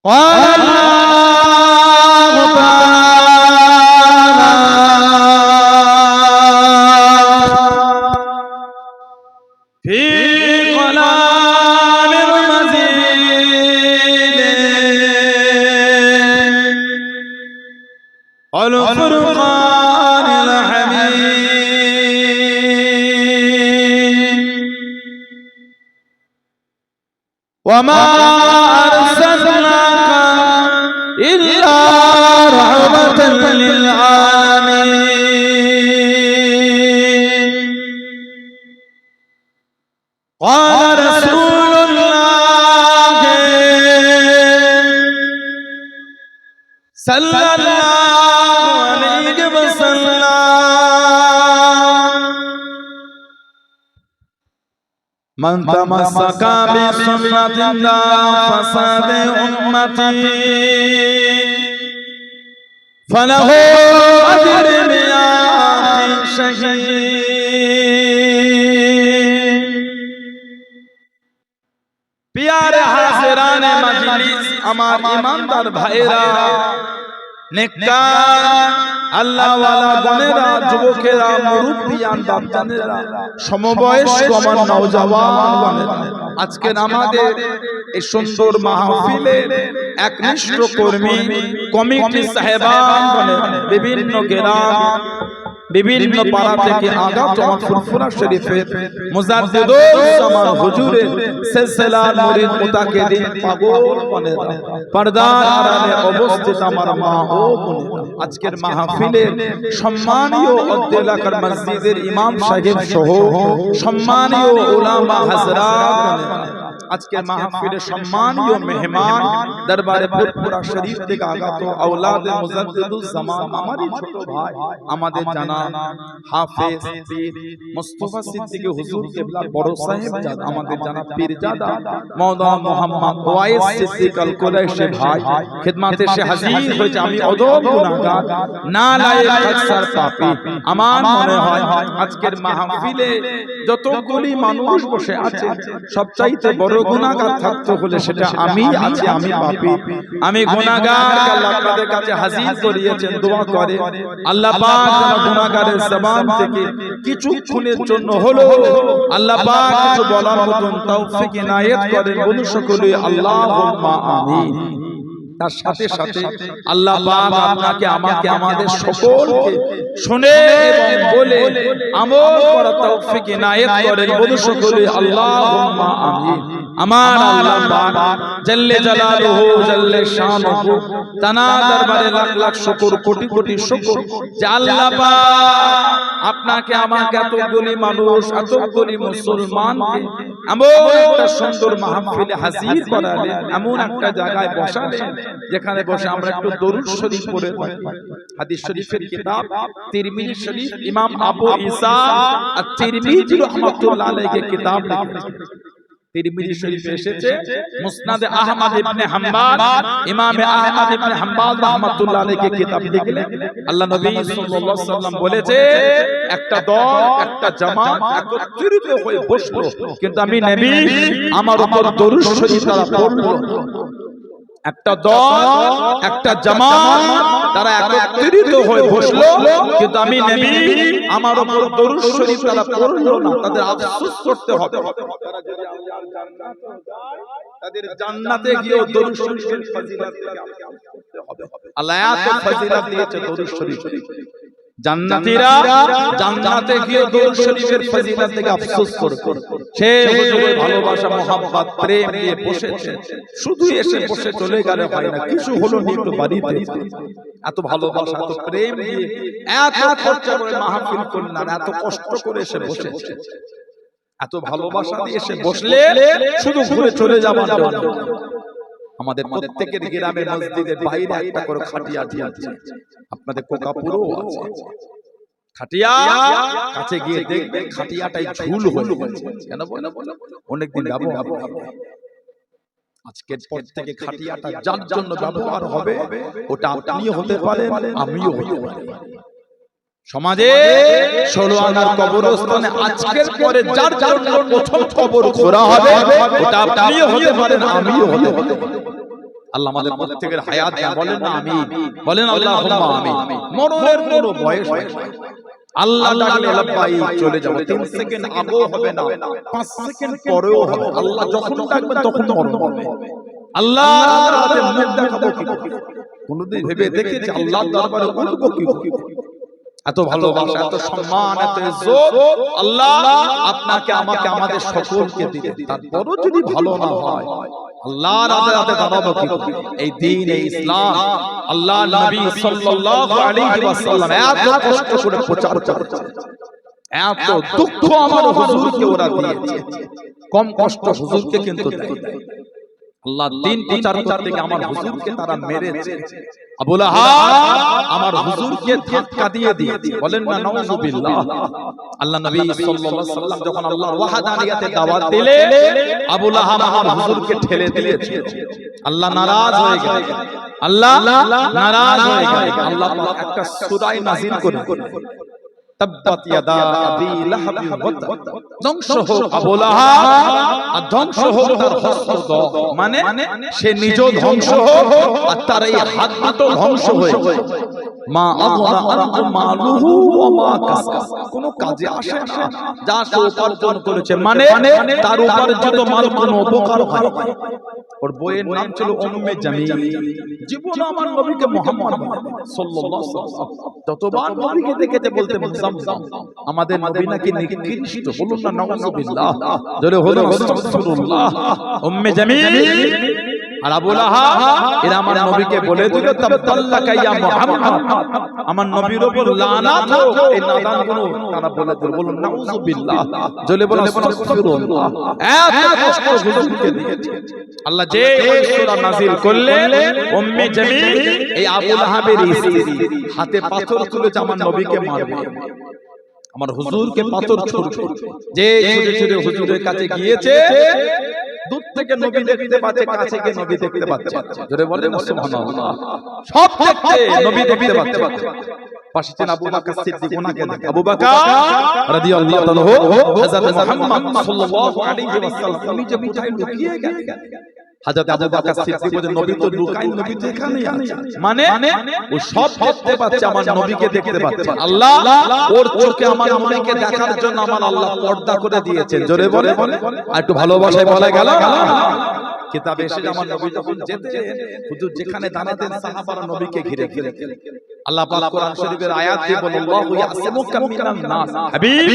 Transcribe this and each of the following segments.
قال الله تعالى في كلام المزيد والفرقان الحميد وما أرسلناك إلا رحمة للعالمين قال رسول الله صلى الله عليه وسلم من تمسك بسنة فساد أمتي فله أجر مئات شهيد प्यारे हाज़िराने मजलिस আমার ईमानदार भाईरा नेककार আল্লাহ ওয়ালা বোনেরা যুবকেরা মুরব্বিয়ান বাপজানেরা সমবয়স্ক আমার নওজওয়ান বোনেরা আজকের আমাদের এই সুন্দর মাহফিলের একনিষ্ঠ কর্মী কমিটি সাহেবান বোনেরা বিভিন্ন গ্রাম বিভিন্ন পাড়া থেকে আগত আমার ফুরফুরা শরীফের মুজাদ্দিদুল জামান হুজুরের সিলসিলার মুরিদ মুতাকিদিন পাগল বোনেরা পর্দার আড়ালে অবস্থিত আমার মা ও বোনেরা আজকের মাহফিলের সম্মানীয় অত্র এলাকার মসজিদের ইমাম সাহেব সহ সম্মানীয় উলামা হযরত আজকের মাহফিলে সম্মানীয় মেহমান দরবারে ফুরফুরা শরীফ থেকে আগত আওলাদ মুজাদ্দিদুল জামান আমারই ছোট ভাই আমাদের জানাব হাফেজ পীর মুস্তাফা সিদ্দিকী হুজুর কিবলা বড় সাহেব জাদা আমাদের জানাব পীরজাদা মাওলানা মুহাম্মদ ওয়াইস সিদ্দিক আল কুরাইশি ভাই খিদমতে সে হাজির হয়েছে আমি অদব গুনাহগার নালায়েক আকসার পাপী আমার মনে হয় আজকের মাহফিলে যতগুলি মানুষ বসে আছে সবচাইতে বড় গুনাহগার থাকতে হলে সেটা আমি আছি আমি পাপী আমি গুনাহগার আল্লাহ আপনাদের কাছে হাজির করিয়েছেন দোয়া করে আল্লাহ পাক যেন গুনাহগারের জবান থেকে কিছুক্ষণের জন্য হলো আল্লাহ পাক কিছু বলার মতন তৌফিক ইনায়েত করেন বলুন সকলে আল্লাহুম্মা আমিন তার সাথে সাথে আল্লাহ পাক আপনাকে আমাকে আমাদের সকলকে শুনে এবং বলে আমল করার তৌফিক ইনায়েত করেন বলুন সকলে আল্লাহুম্মা আমিন আমার আল্লাহ পাক জাল্লে জালালুহু জাল্লে শানুহু তানা দরবারে লাখ লাখ শুকর কোটি কোটি শুকর যে আল্লাহ পাক আপনাকে আমাকে এতগুলি মানুষ এতগুলি মুসলমানকে এমন একটা সুন্দর মাহফিলে হাজির করালেন এমন একটা জায়গায় বসালেন যেখানে বসে আমরা একটু দরুদ শরীফ পড়ে থাকি হাদিস শরীফের কিতাব তিরমিজি শরীফ ইমাম আবু ঈসা আত-তিরমিজি রাহমাতুল্লাহ আলাইহি কিতাব লিখেছেন তিরমিজি শরীফে এসেছে মুসনাদে আহমদ ইবনে হাম্বাল ইমামে আহমদ ইবনে হাম্বাল রাহমাতুল্লাহ আলাইহি কিতাব লিখলেন আল্লাহ নবী সাল্লাল্লাহু আলাইহি ওয়াসাল্লাম বলেছে একটা দল একটা জামাত একত্রিত হয়ে বসলো কিন্তু আমি নবী আমার উপর দরুদ শরীফ তারা পড়লো একটা দল একটা জামাত তারা একত্রিত হয়ে বসলো কিন্তু আমি নবী আমার উপর দরুদ শরীফ তারা পড়লো না তাদের আফসোস করতে হবে তারা যদি আল্লাহর জান্নাতে যায় তাদের জান্নাতে গিয়ে দরুদ শরীফের ফজিলত করতে হবে আল্লাহ এত ফজিলত দিয়েছে দরুদ শরীফ জান্নাতীরা জান্নাতে গিয়ে দরুদ শরীফের ফজিলত থেকে আফসোস করবে সে হুজুরের ভালোবাসা মোহাব্বত প্রেম নিয়ে বসেছে শুধু এসে বসে চলে গেলে হয় না কিছু হলো নি একটু বাড়িতে এত ভালোবাসা এত প্রেম নিয়ে এত খরচা করে মাহফিল করলেন এত কষ্ট করে এসে বসেছে এত ভালোবাসা দিয়ে এসে বসলে শুধু ঘুরে চলে যাবার জন্য আমাদের প্রত্যেকের গ্রামে মসজিদের বাইরে একটা করে খাটিয়া দিয়েছে আপনাদের কোকাপুরও আছে খাটিয়া কাছে গিয়ে দেখবেন খাটিয়াটাই ঝুল হয়ে গেছে কেন বলো অনেকদিন ব্যবহার আজকের পর থেকে খাটিয়াটা যার জন্য ব্যবহার হবে ওটা আপনিও হতে পারেন আমিও হতে পারি সমাজে 16 আনার কবরস্থানে আজকের পরে যার জন্য প্রথম কবর খোঁড়া হবে ওটা আপনিও হতে পারেন আমিও হতে পারি আল্লাহ আমাদের প্রত্যেকের হায়াত বলেন না আমিন, বলেন আল্লাহুম্মা আমিন। মরণের কোনো বয়স হয় আল্লাহ ডাকলে লব্বাই চলে যাব, 3 সেকেন্ড আগেও হবে না, 5 সেকেন্ড পরেও হবে। আল্লাহ যখন ডাকবেন তখন মরণ হবে। আল্লাহ রাতে মুখ দেখাবো কি করে? কোনদিন ভেবে দেখেছি আল্লাহর দরবারে উঠবো কি করে? এত ভালোবাসা, এত সম্মান, এত ইজ্জত আল্লাহ আপনাকে আমাকে আমাদের সকলকে দিলেন। তারপরও যদি ভালো না হয় আল্লাহর রাতে দাঁড়াবো কি করে? এই দ্বীন, এই ইসলাম আল্লাহর নবী সাল্লাল্লাহু আলাইহি ওয়াসাল্লাম এত কষ্ট করে প্রচার করেছেন, এত দুঃখ আমার হুজুরকে ওরা দিয়েছে, কম কষ্ট হুজুরকে কিন্তু দেয়। আল্লাহ দ্বীন প্রচার করতে গিয়ে আমার হুজুরকে তারা মেরেছে। আবু লাহাব আমার হুজুরকে ধাক্কা দিয়ে দিয়েছে, বলেন না নাউযুবিল্লাহ। আল্লাহ নবী সাল্লাল্লাহু আলাইহি ওয়াসাল্লাম যখন আল্লাহর ওয়াহদানিয়াতে দাওয়াত দিলেন, আবু লাহাব আমার হুজুরকে ঠেলে দিয়েছে। আল্লাহ নারাজ হয়ে গেলেন, আল্লাহ নারাজ হয়ে গেলেন। আল্লাহ পাক একটা সূরা নাযিল করেন, তাব্বাত ইয়াদা আবি লাহাব ওয়া তাব, ধ্বংস হোক আবু লাহাব আর ধ্বংস হোক তার হস্ত, মানে সে নিজেও ধ্বংস হোক আর তার এই হাত দুটো ধ্বংস হয়ে মা আগনা আনহু মালুহু ওয়া মা কাসাব, কোনো কাজে আসে না যা সে উপার্জন করেছে, মানে তার উপার্জিত মাল কোনো উপকার হয়। ওর বইয়ের নাম ছিল উম্মে জামিল। জীবনে আমার নবীকে মুহাম্মদ সাল্লাল্লাহু আলাইহি ওয়াসাল্লাম যতবার নবীকে দেখেতে বলতে মুজাম্মাম, আমাদের নবী নাকি নিকৃষ্ট, বলুন না নাউযুবিল্লাহ, জোরে হলো আস্তাগফিরুল্লাহ। উম্মে জামিল আর আবু লাহাব এরা আমার নবীকে বলে দিল তাবাল্লাকা ইয়া মুহাম্মদ, আমার নবীর উপর লানাত হোক। এই নাদানগুলো তারা বলে দিল, বলুন নাউযুবিল্লাহ, জোরে বলুন আস্তাগফিরুল্লাহ। এত কষ্ট হুজুরকে দিয়েছে আল্লাহ, যে সূরা নাযিল করলেন উম্মে জামিল এই আবু লাহাবের স্ত্রী হাতে পাথর তুলেছে আমার নবীকে মারবে, আমার হুজুরকে পাথর ছুড়বে। যে ছুটে ছুটে হুজুরের কাছে গিয়েছে, দূর থেকে নবী দেখতে পাচ্ছে, কাছে গিয়ে নবী দেখতে পাচ্ছে, জোরে বলেন সুবহানাল্লাহ। সব দেখতে নবী দেখতে পাচ্ছে। পাশে ছিলেন আবু বকর সিদ্দিক, ওনাকে দেখে আবু বকর রাদিয়াল্লাহু তাআলা হযরত মুহাম্মদ সাল্লাল্লাহু আলাইহি ওয়াসাল্লাম উনি যে কোথায় লুকিয়ে গেলেন। হযরত আবু বকর সিদ্দিক বলেন নবী তো লুকাই, নবী তো এখানেই আছে, মানে ও সব দেখতে পাচ্ছে, আমার নবীকে দেখতে পাচ্ছে। আল্লাহ ওর চোখে আমার নবীকে দেখার জন্য আমার আল্লাহ পর্দা করে দিয়েছেন, জোরে বলে আর একটু ভালোবাসায় বলা গেল। কিতাবে এসে আমার নবী যখন যেতেন হুজুর যেখানে দাঁড়াতেন সাহাবারা নবীকে ঘিরে ঘিরে। আল্লাহ পাক কোরআন শরীফের আয়াত দিয়ে বলেন আল্লাহু ইয়াসিমুকা মিনান নাস, হাবিব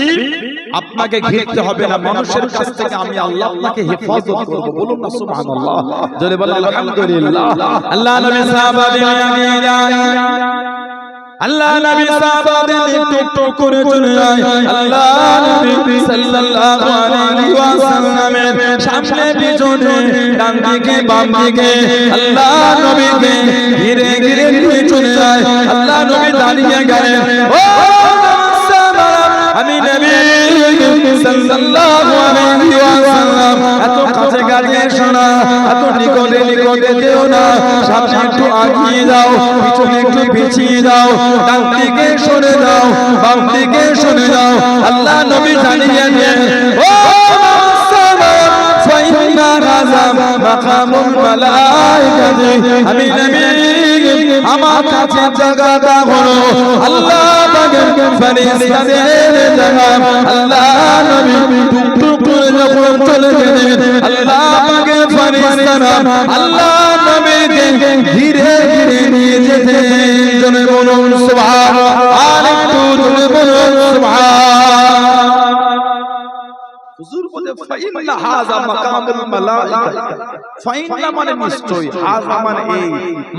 আপনাকে ঘিরতে হবে না মানুষের কাছ থেকে, আমি আল্লাহ আপনাকে হেফাজত করব, বলুন না সুবহানাল্লাহ, জোরে বলেন আলহামদুলিল্লাহ। আল্লাহ নবী সাহাবাদের নিয়ে যায়, আল্লাহ নবী সাহাবাদের একটু করে চলে যায়। আল্লাহ নবী সাল্লাল্লাহু আলাইহি ওয়াসাল্লামের সামনে পিছনে ডান দিকে বাম দিকে আল্লাহ নবীকে ঘিরে ঘিরে নিয়ে চলে যায়। আল্লাহ নবী দাঁড়িয়ে গেলেন, ও সাহাবা আমি নবী সাল্লাল্লাহু আলাইহি ওয়াসাল্লাম, এত কাছে কাছে শোনা, এত নিকটে নিকটে যেও না, সামনে একটু আগিয়ে যাও, পিছনে একটু পিছিয়ে যাও, ডান দিকে সরে যাও, বাম দিকে সরে যাও। আল্লাহ নবী জানিয়ে দেন, ও সাহাবা ফাইন্না হাযা মাকামুল মালায়েকাতি, আমি নবী আমার কাছে জায়গাটা হলো আল্লাহ পাকের ফেরেশতাদের জায়গা। আল্লাহ নবী টুকটুক করে যখন চলে গেলেন, আল্লাহ পাকের ফেরেশতারা আল্লাহ নবীকে ধীরে ধীরে নিয়ে যেতেন, জোরে বলুন সুবহানাল্লাহ, আর একটু জোরে বলুন সুবহানাল্লাহ। হুজুর বলে ফাইন্না হাযা মাকামুল মালায়েকা, ফাইন্না মানে নিশ্চয়, হাযা মানে এই,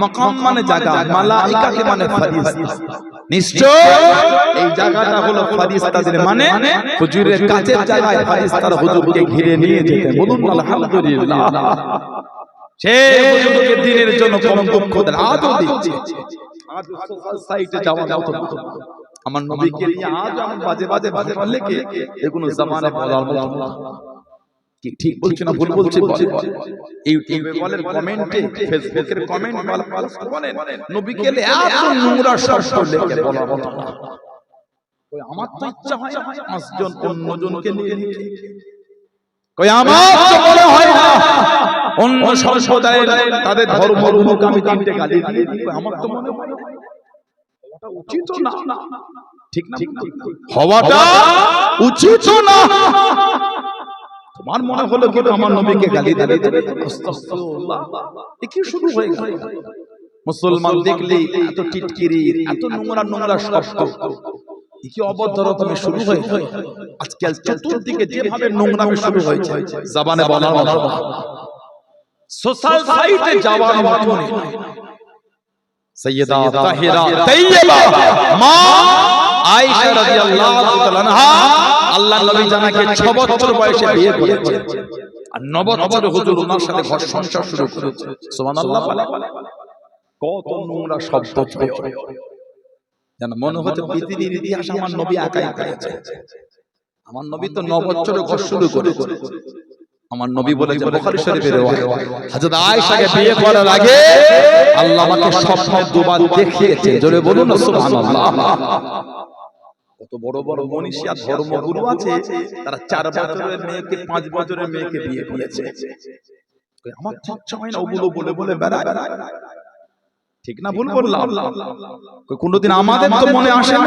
মাকাম মানে জায়গা, মালায়েকা মানে ফেরেশতা, নিশ্চয় এই জায়গাটা হলো ফেরেশতাদের, মানে হুজুরের কাছের জায়গায় ফেরেশতারা হুজুরকে ঘিরে নিয়ে যেতেন, বলুন আলহামদুলিল্লাহ। সে হুজুরকে দিনের জন্য কম দুঃখ দেন, আজও দিচ্ছে, আজ সোশ্যাল সাইটে যাওয়া মতো আমার নবীকে নিয়ে আজ আমি বাজে বাজে বলে কে এগুলো জামানে বলার মতো না। কি ঠিক বলছি না ভুল বলছি? ইউটিউবে বলেন, কমেন্টে, ফেসবুকের কমেন্ট বলেন নবীকে নিয়ে এত নোংরা শব্দ লেখে বলার মতো না। কই আমার তো ইচ্ছা হয় না পাঁচজন অন্যজনকে নিয়ে কই আমার তো মনে হয় না অন্য সম্প্রদায়ের তাদের ধর্ম অনুগামী তিনটে গালি দিয়ে দিই, আমার তো মনে হয় ওটা উচিত না, ঠিক না? হওয়াটা উচিত না। তোমার মনে হলো কি আমার নবীকে গালি দিতে দেবে? আস্তাগফিরুল্লাহ, কি শুরু হয়ে গেল? মুসলমান দেখলেই এত টিটকিরি, এত নোংরা নোংরা শব্দ, কি অভদ্রতা শুরু হয়েছে। আজকাল চতুর্দিকে যেভাবে নোংরামি শুরু হয়েছে, জবানে বলার মতো না, সোশ্যাল সাইটে যাওয়ার মতো নেই। সাইয়্যিদা তাহিরা তাইয়্যিবা মা আয়েশা রাদিয়াল্লাহু তাআলা আনহা, আল্লাহর নবী জানাকে 6 বছর বয়সে বিয়ে করেছেন, আর 9 বছরে হুজুর ওনার সাথে ঘর সংসার শুরু করেছেন। সুবহানাল্লাহ। কত নোংরা শব্দ ছড়ে, যেন মনে হচ্ছে পৃথিবীর ইতিহাস আমার নবী একাই করেছে। আমার নবী তো 9 বছরে ঘর শুরু করেছে। আমার নবী বলেছে বুখারী শরীফের riwayat, হযরত আয়েশাকে বিয়ে করার আগে আল্লাহ আমাকে স্বপ্নে দুবার দেখিয়েছে। জোরে বলুন না সুবহানাল্লাহ। কত বড় বড় মনীষী ধর্মগুরু আছে, তারা 4 বছরের মেয়েকে 5 বছরের মেয়েকে বিয়ে করেছে। আমার ইচ্ছা হয় না ওগুলো বলে বলে বেড়ায়, ঠিক না ভুল বললাম? কোনদিন আমাদের তো মনে আসে না।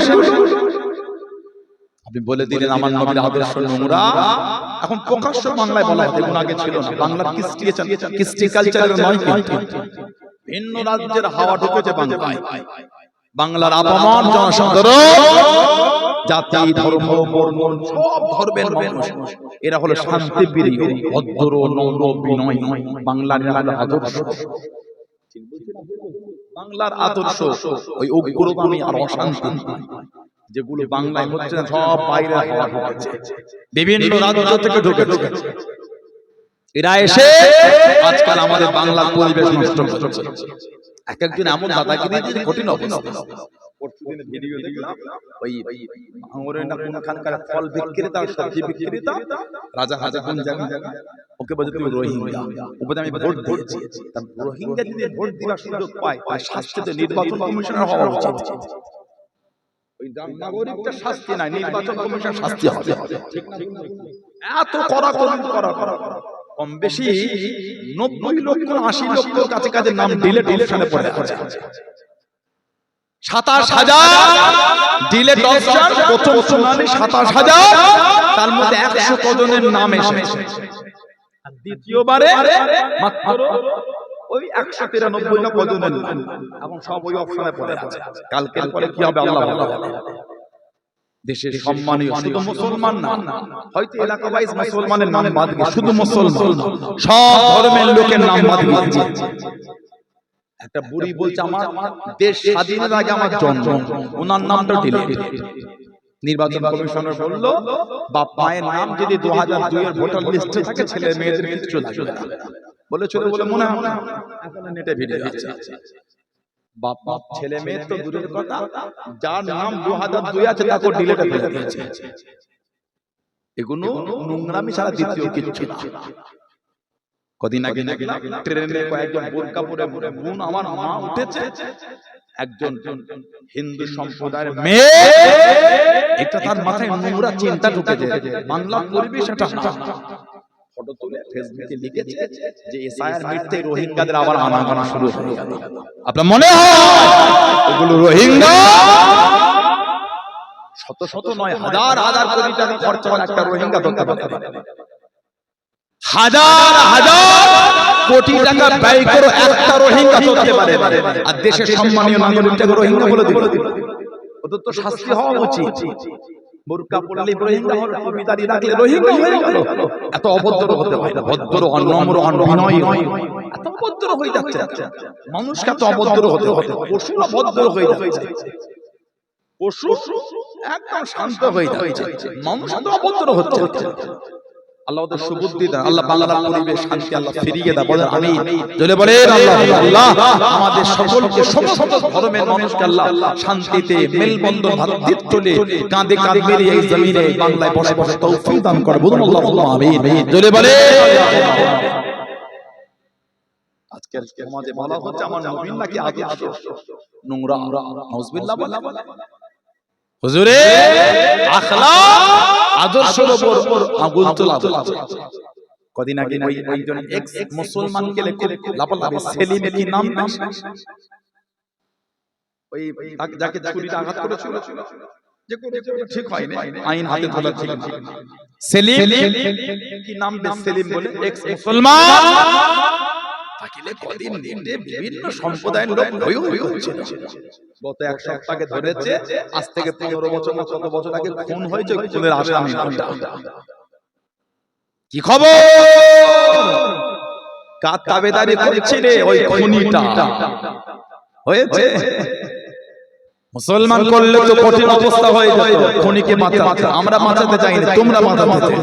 আপনি বলে দিলেন আমার নবীর আদর্শ নোংরা, এখন প্রকাশ্য বাংলায় বলা হয়, এগুলো আগে ছিল না। বাংলার কৃষ্টি কালচারের নয়, কিন্তু ভিন্ন রাজ্যের হাওয়া ঢুকেছে বাংলায়। বাংলার আপামর জনসাধারণ, জাতি ধর্ম বর্ণ সব ধর্মের মানুষ, এরা হলো শান্তিপ্রিয়, ভদ্র, নম্র, বিনয়ী। বাংলার আদর্শ, বাংলার আদর্শ ওই উগ্রগামী আর অশান্তি যেগুলো বাংলায় হচ্ছে না, সব বাইরে হাওয়া ঢুকেছে, বিভিন্ন রাজ্য থেকে ঢুকেছে। এরা এসে আজকাল আমাদের বাংলার পরিবেশ নষ্ট করছে। এক একজন এমন দাদাগিরি, কঠিন অবস্থা। প্রতিদিন ভিডিও দেখলাম, ওই ভাঙড়ের না কোনখানকার ফল বিক্রেতা, সবজি বিক্রেতা, রাজা হাজা কোন জায়গা, ওকে বলে তুমি রোহিঙ্গা, ওকে আমি ভোট দিয়েছি। তার রোহিঙ্গা যদি ভোট দেওয়ার সুযোগ পায়, তার শাস্তি তো নির্বাচন কমিশনের হওয়া উচিত। ওই নাগরিকটা শাস্তি নাই, নির্বাচন কমিশন শাস্তি হবে। এত করা কম বেশি 90 লক্ষ 80 লক্ষ কাছে কাছে নাম ডিলেট অপশনে পড়ে আছে। 27,000 ডিলেট অপশন, প্রথম শুনানি 27,000, তার মধ্যে 100 কজনের নাম এসেছে। আর দ্বিতীয়বারে মাত্র ওই 193 না কজনের নাম, এখন সব ওই অপশনে পড়ে আছে। কালকের পরে কি হবে আল্লাহ ভালো জানে। দেশের সম্মানীয় শুধু মুসলমান না, হয়তো এলাকা ওয়াইজ মুসলমানের নাম বাদ দিয়ে শুধু মুসলমান, সব ধর্মের লোকের নাম বাদ দিয়েছে। একটা বুড়ি বলছে আমার দেশ স্বাধীনের আগে আমার জন্ম, ওনার নামটা ডিলিট। নির্বাচন কমিশনার বলল বাপ মায়ের নাম যদি 2002 এর ভোটার লিস্টে থাকে, ছেলে মেয়েদের কিছু লাগবে না। বলেছিল বলে মনে হয় এখন নেটে ভিডিও আছে। বাপ বাপ ছেলে মেয়ে তো দূরের কথা, যার নাম 2002 আছে তাকে ডিলিট করে দিয়েছে। এগুলো নোংরামি ছাড়া দ্বিতীয় কিছু না। কদিন আগে ট্রেনে কয়েকজন বোরকা পরে বোন আমার মা উঠেছে, একজন হিন্দু সম্প্রদায়ের মেয়ে, এটা তার মাথায় নোংরা চিন্তা ঢুকেছে। বাংলার পরিবেশ এটা না। ফটো তুলে ফেসবুকে লিখেছে যে এসআইআর মিটতে রোহিঙ্গাদের আবার আনাগোনা শুরু হয়ে গেল। আপনার মনে হয় ওগুলো রোহিঙ্গা? শত শত নয়, হাজার হাজার কোটি টাকা খরচ করে একটা রোহিঙ্গা ধরতে পারে। হাজার হাজার কোটি টাকা ব্যয় করে একটা রোহিঙ্গা ধরতে পারে, আর দেশের সম্মানীয় নাগরিকটাকে রোহিঙ্গা বলে দিল। ওদের তো শাস্তি হওয়া উচিত। বোরকা পরলে রোহিঙ্গা হলো, টুপিদারি রাখলে রোহিঙ্গা হয়ে গেল। এত অভদ্র হতে হয় না, ভদ্র অনম্র অবিনয়ী হয়, এত অভদ্র হয়ে যাচ্ছে। মানুষকে এত অভদ্র হতে হয়, পশু অভদ্র হয়ে যাচ্ছে। পশু একদম শান্ত হয়ে যাচ্ছে, মানুষ এত অভদ্র হচ্ছে। আল্লাহ ওদের সুবুদ্ধি দেন, আল্লাহ বাংলার পরিবেশ শান্তি আল্লাহ ফিরিয়ে দেন। বলেন আমিন। জোরে বলেন আল্লাহ। আমাদের সকলকে সমস্ত ধর্মের মানুষকে আল্লাহ শান্তিতে মেলবন্ধন ভ্রাতৃত্বলে কাঁধে কাঁধ মিলিয়ে এই জমিনে বাংলায় বসে বসে তৌফিক দান করে। বলুন আল্লাহুম্মা আমিন। জোরে বলেন। আজকের সমাজে বলা হচ্ছে আমার নবীর নাকি আদর্শ নোংরা, নাউজুবিল্লাহ বলা। হুজুরে আখলাক আদর্শের উপর আগুন তোলা কদিন আগে ওই একজন এক্স মুসলমানকে লাপালাপি সেলিম কি নাম ওই যাকে ছুরিতে আঘাত করেছিল যে ঠিক হয়নি, আইন হাতে ধরা ছিল সেলিম কি নাম সেলিম বলে এক্স মুসলমান তাকিলে কদিন দিনে বিভিন্ন সম্প্রদায়ের লোক হয়েছে। গত এক সপ্তাহে ধরেছে, আজ থেকে 15 বছর না কত বছর আগে খুন হয়েছে খুনের আসামি। কি খবর? কার তাবেদারি করছিলে ওই খুনিটা? হয়েছে মুসলমান করলে তো কঠিন অবস্থা হয়ে যেত। খুনিকে বাঁচাতে আমরা বাঁচাতে চাইনি, তোমরা বাঁচাতে।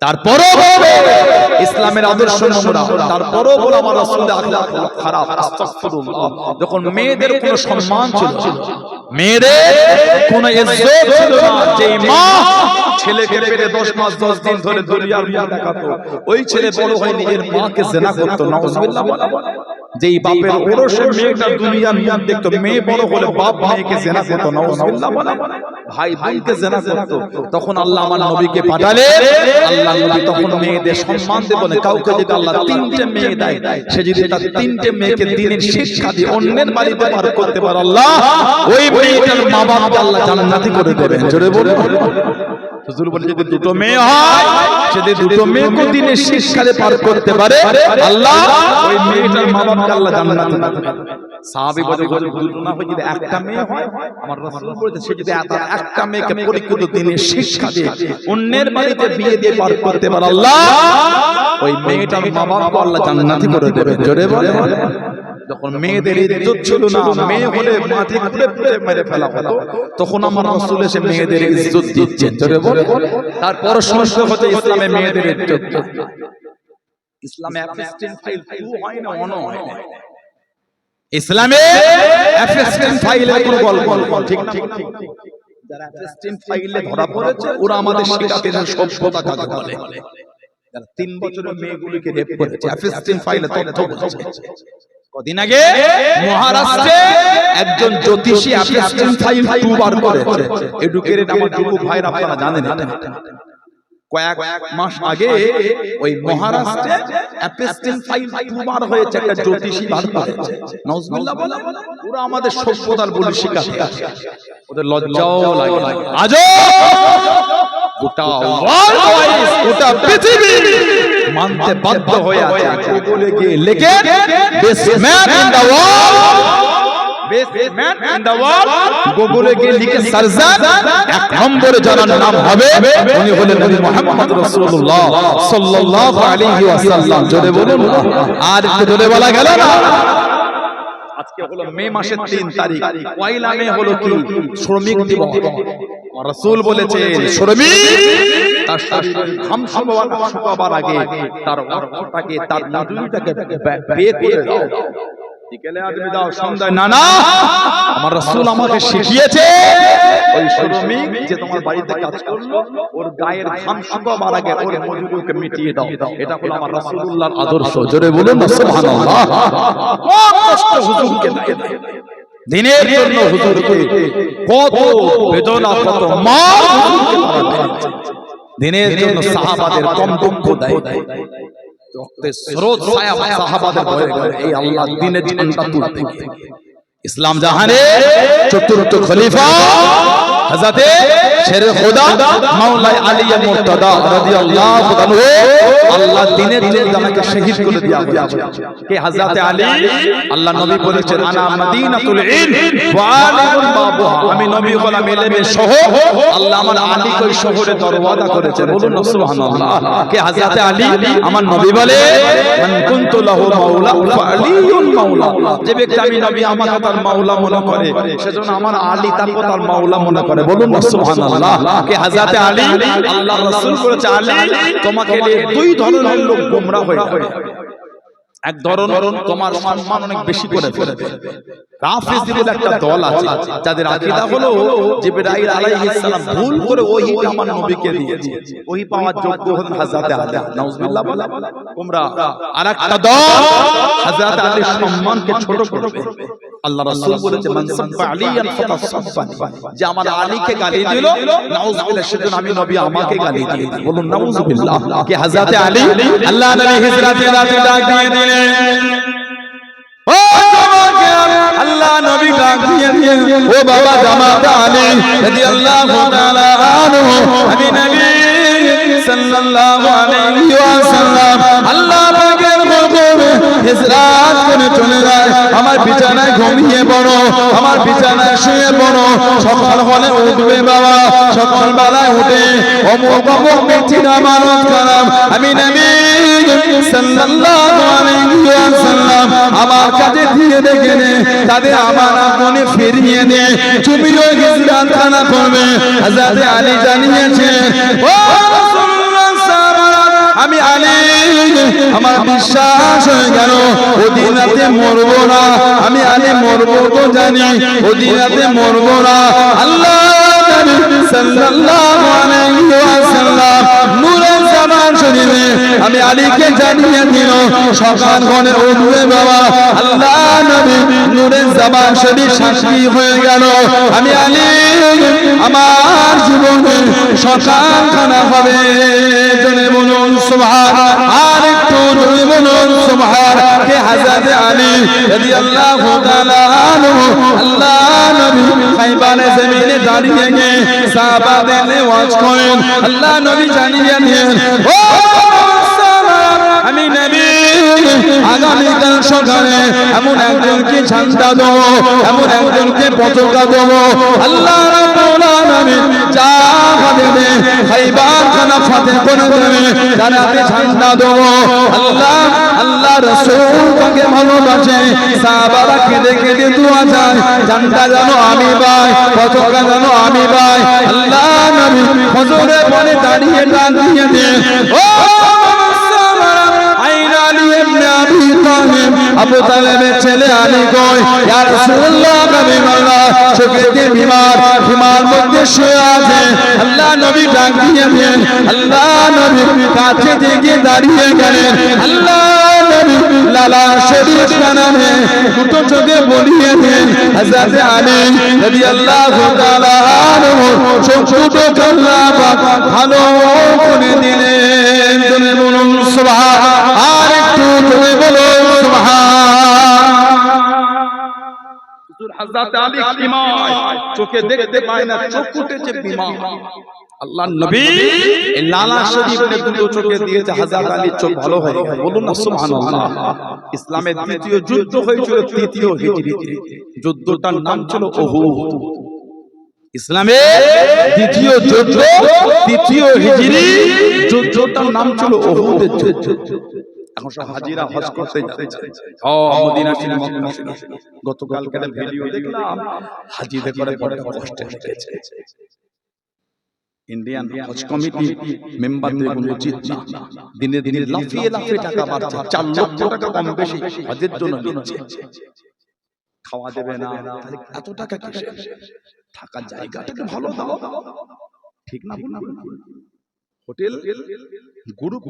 তারপরও ইসলামের আদর্শ নোংরা, তারপরও বলে আমার রাসূলের আখলাক খারাপ। আস্তাগফিরুল্লাহ। যখন মেয়েদের কোনো সম্মান ছিল, মেয়েদের কোনো ইজ্জত ছিল না, যে মা ছেলেকে পেটে 10 মাস 10 দিন ধরে দুনিয়ার মুখ দেখাতো, ওই ছেলে বড় হয়ে নিজের মাকে জিনা করত। নাউজুবিল্লাহ। যেই বাপের ওরসে মেয়েটা দুনিয়ার মুখ দেখতো, মেয়ে বড় হলে বাপ মেয়েকে জিনা করত। নাউজুবিল্লাহ। ভাই ভাইকে জিনা করত। তখন আল্লাহ আমার নবীকে পাঠালেন। আল্লাহ নবী তখন মেয়েদের সম্মান দিয়ে বলে, কাউকে যদি আল্লাহ 3টে মেয়ে দেয়, সে যদি তার 3টে মেয়েকে দ্বীনের শিক্ষা দিয়ে অন্যের বাড়িতে পার করতে পারে, আল্লাহ ওই মেয়েটার মা বাপকে আল্লাহ জান্নাতি করে দেবেন। জোরে বলুন। হুজুর বলে যদি 2টো মেয়ে হয়, যদি 2টো মেয়েকে দ্বীনের শিক্ষা দিয়ে পার করতে পারে, আল্লাহ ওই মেয়েটার মা বাপকে আল্লাহ জান্নাতি করে দেবেন। সাহাবী বলে, দুটো না হয় যদি একটা মেয়ে হয়, আমার রাসূল বলেছে সে যদি একটা মেয়েকে পরিপূর্ণ দ্বীনের শিক্ষা দিয়ে অন্যের বাড়িতে বিয়ে দিয়ে পার করতে পারে, আল্লাহ ওই মেয়েটার মা বাপকে আল্লাহ জান্নাতি করে দেবেন। জোরে বলে। যখন মেয়েদের ইজ্জত ছিল না, মেয়ে হলে মাটি খুঁড়ে খুঁড়ে মেরে ফেলা হতো, তখন আমার রাসূল এসে মেয়েদের ইজ্জত দিচ্ছেন। জোরে বলে। তারপর সমস্যা হচ্ছে ইসলামে মেয়েদের ইজ্জত। ইসলামে অ্যাপস্টেন্ট ফাইল 2 হয় না, 1 হয় না। ইসলামে অ্যাপস্টেন্ট ফাইলের কোনো গল্প ঠিক না? যারা অ্যাপস্টেন্ট ফাইলে ধরা পড়েছে ওরা আমাদের শিক্ষাতে সভ্যতা কাকে বলে। যারা 3 বছরের মেয়েগুলোকে রেপ করেছে, অ্যাপস্টেন্ট ফাইলে তথ্য বলছে। কদিন আগে মহারাষ্ট্রে একজন জ্যোতিষী অ্যাপস্টেন্ট ফাইল 2 বার করেছে। এডুকেটেড আমার যুবক ভাইরা আপনারা জানেন না। কয়েক মাস আগে ওই মহারাষ্ট্রে অ্যাপস্টেন্ট ফাইল 2 বার হয়েছে, একটা জ্যোতিষী বার করেছে। নাউজুবিল্লাহ বলে। ওরা আমাদের সভ্যতার বলি শিখাতে আসে, ওদের লজ্জাও লাগে। আজও গোটা ওয়ার্ল্ড, গোটা পৃথিবী মানতে বাধ্য হয়ে আছে। গুগলে গিয়ে লিখে best man in the world, best man in the world, গুগলে গিয়ে লিখে সার্চ, 1 নম্বরে যার নাম হবে উনি হলেন নবী মুহাম্মদ রাসূলুল্লাহ সাল্লাল্লাহু আলাইহি ওয়াসাল্লাম। জোরে বলুন। আর একটু জোরে বলা গেল না? আজকে হলো মে মাসের 3 তারিখ, পয়লা মে হলো কি? শ্রমিক দিবস। রাসূল বলেছেন শ্রমিক তার শরীরের ঘাম শুকাবার আগে তার অর্থটাকে, তার মজুরিটাকে বের করে দাও। বিকেলে আদমি দাও, সন্ধ্যায় না। না, আমার রাসূল আমাকে শিখিয়েছে ওই শ্রমিক যে তোমার বাড়িতে কাজ করলো, ওর গায়ের ঘাম শুকাবার আগে ওর মজুরিকে মিটিয়ে দাও। এটা হলো আমার রাসূলুল্লাহর আদর্শ। জোরে বলুন সুবহানাল্লাহ। কষ্ট হুজুরকে দেয়, দিনের জন্য হুজুরকে কত বেদনা, কত মার হুজুরকে তারা দেয়। দিনের জন্য সাহাবাদের কম দুঃখ দেয়, রক্তের স্রোত ছায়া সাহাবাদের বয়ে গেল এই আল্লাহ দ্বীনের ঝান্ডা তুলতে। ইসলাম জাহানের চতুর্থ খলিফা হযরতে শেরে খোদা মাওলাই আলী মুর্তজা রাদিয়াল্লাহু আনহু, আল্লাহ দ্বীনের জন্য যাকে শহীদ করে দেওয়া হয়েছে কে? হযরতে আলী। আল্লাহ নবী বলেছেন আনা মদিনাতুল ইলম ওয়া আলিমুল বাবুহা, আমি নবী গোলাম ইলমের শহর, আল্লাহ আমার আলীকে ওই শহরে দরওয়াজা করেছেন। বলুন সুবহানাল্লাহ। কে? হযরতে আলী। আমার নবী বলে মান কুনতু লাহু মাওলা ফা আলিয়ুল মাওলা, যে ব্যক্তি আমি নবী আমাকে তার মাওলা মনে করে, সেজন্য আমার আলী তাকে তার মাওলা মনে করে। বলুন সুবহানাল্লাহ। কে? হযরতে আলী। আল্লাহ রাসূল বলেছে আলী তোমাকে নিয়ে 2 ধরনের লোক গোমরা হয়ে যাবে। এক ধরনের তোমার সম্মান অনেক বেশি করে ফেলবে। রাফিজি বলে একটা দল আছে যাদের আকীদা হলো জিবরাইল আলাইহিস সালাম ভুল করে ওহীটা আমার নবীকে দিয়েছে, ওহী পাওয়ার যোগ্য হলেন হযরতে আলী। নাউজুবিল্লাহ বলে তোমরা। আরেকটা দল হযরতে আলীর সম্মানকে ছোট করবে। আল্লাহ রাসূল বলেছে মান সাব্বা আলিয়ান ফাতাসাব্বানি, যে আমার আলীকে গালি দিল নাউযুবিল্লাহ সেজন্য আমি নবী আমাকে গালি দিয়ে দিই। বলুন নাউযুবিল্লাহ। কি হযরত আলী আল্লাহ নবী হিজরতে রাতে ডাক দিয়ে দিলেন, ও যুবকেরা, আল্লাহ নবী ডাক দিয়ে দিলেন, ও বাবা জামাত আলী রাদিয়াল্লাহু তাআলা আনহু, আমি নবী সাল্লাল্লাহু আলাইহি ওয়াসাল্লাম আল্লাহ পাকের হুকুমে হিজরত করে চলে যায়। আমার বিছানায় ঘুমিয়ে পড়ো, আমার বিছানায় শুয়ে পড়ো, সকাল হলে উঠবে বাবা, সকাল বেলায় উঠে অমুক অমুক মিষ্টি নামাজ কালাম আমি নবী সাল্লাল্লাহু আলাইহি ওয়াসাল্লাম আমার কাছে দিয়ে দেখে নে, তাদের আমানত মনে ফিরিয়ে নে, চুপি হয়ে হিজরত খানা করবে। হযরত আলী জানিয়েছেন, ও রাসূলুল্লাহ সাহাবারা, আমি আলী আমার বিশ্বাস হয়ে গেল ওদিন রাতে মরবো না, আমি আলী মরবো তো জানি, ওদিন রাতে মরবো না। আল্লাহ নবী সাল্লাল্লাহু আলাইহি ওয়াসাল্লাম নূরে জামান শরীফে আমি আলীকে জানিয়ে দিল সকাল হলে উঠবে বাবা। আল্লাহ নবী নূরে জামান শরীফ সাক্ষী হয়ে গেল আমি আলী আমার জীবনে সকাল খানা হবে। জনে বলুন সুবহান, আর একটু জনে বলুন সুবহান। কে হযরত আলী রাদিয়াল্লাহু তাআলা আনহু আল্লাহ নবী খাইবারে জমিনে দাঁড়িয়ে গিয়ে সাহাবাদের ওয়াজ করেন। আল্লাহ নবী জানিয়ে দিলেন, ও আমি নবী আগামীকাল সকালে এমন একজনকে ঝান্ডা দেবো, এমন একজনকে পতাকা দেবো, আল্লাহ রাব্বুল আলামিন যা হবে খাইবার খানা ফাতেহ করে দেবে, জানাতে ঝান্ডা দেবো। আল্লাহ আল্লাহ রাসূল তাকে ভালোবাসে, সাহাবারা কেঁদে কেঁদে দোয়া চায়, ঝান্ডা জানো আমি পাই, পতাকা জানো আমি পাই। আল্লাহ নবী ফজরে পরে দাঁড়িয়ে ডাক দিয়ে দেন, ও আবু তালেবের ছেলে আলী কই, ইয়া রাসূলুল্লাহ হাবিবাল্লাহ চোখেতে বিমার, বিমার মধ্যে শুয়ে আছে। আল্লাহ নবী ডাক দিয়ে দেন, আল্লাহ নবী কাছে থেকে দাঁড়িয়ে গেলেন। আল্লাহ নবী লালা শরীফ কানামে দুটো চোখে বলিয়ে দেন, হযরত আলী রাদিয়াল্লাহু তাআলা আনহু চোখ দুটো আল্লাহ পাক ভালো করে দিলেন। জোরে বলুন সুবহান, আর একটু জোরে বলুন সুবহান। হযরত আলী বিমার, চোখে দেখতে পায় না, চোখ ফুটেছে বিমার। আল্লাহ নবী এই লালা শরীফের দুটো চোখে দিয়েছে, হযরত আলীর চোখ ভালো হয়ে গেল। বলুন না সুবহানাল্লাহ। ইসলামের দ্বিতীয় যুদ্ধ হয়েছিল তৃতীয় হিজরিতে, যুদ্ধটার নাম ছিল উহুদ। ইসলামের দ্বিতীয় যুদ্ধ তৃতীয় হিজরি, যুদ্ধটার নাম ছিল উহুদের যুদ্ধ। এখন সব হাজিরা হজ করতে যাচ্ছে, মদিনা ছিল, মক্কা ছিল। গতকালকে একটা ভিডিও দেখলাম, হাজিদের করে বড় কষ্ট লেগেছে। ইন্ডিয়ান হজ কমিটি মেম্বারদের কোনো উচিত না, দিনে দিনে লাফিয়ে লাফিয়ে টাকা বাড়ছে, 4 লক্ষ টাকা কম বেশি হজের জন্য নিচ্ছে। খাওয়া দেবে না, তাহলে এত টাকা কিসে? থাকার জায়গাটাকে ভালো দাও, ঠিক না? Hotel group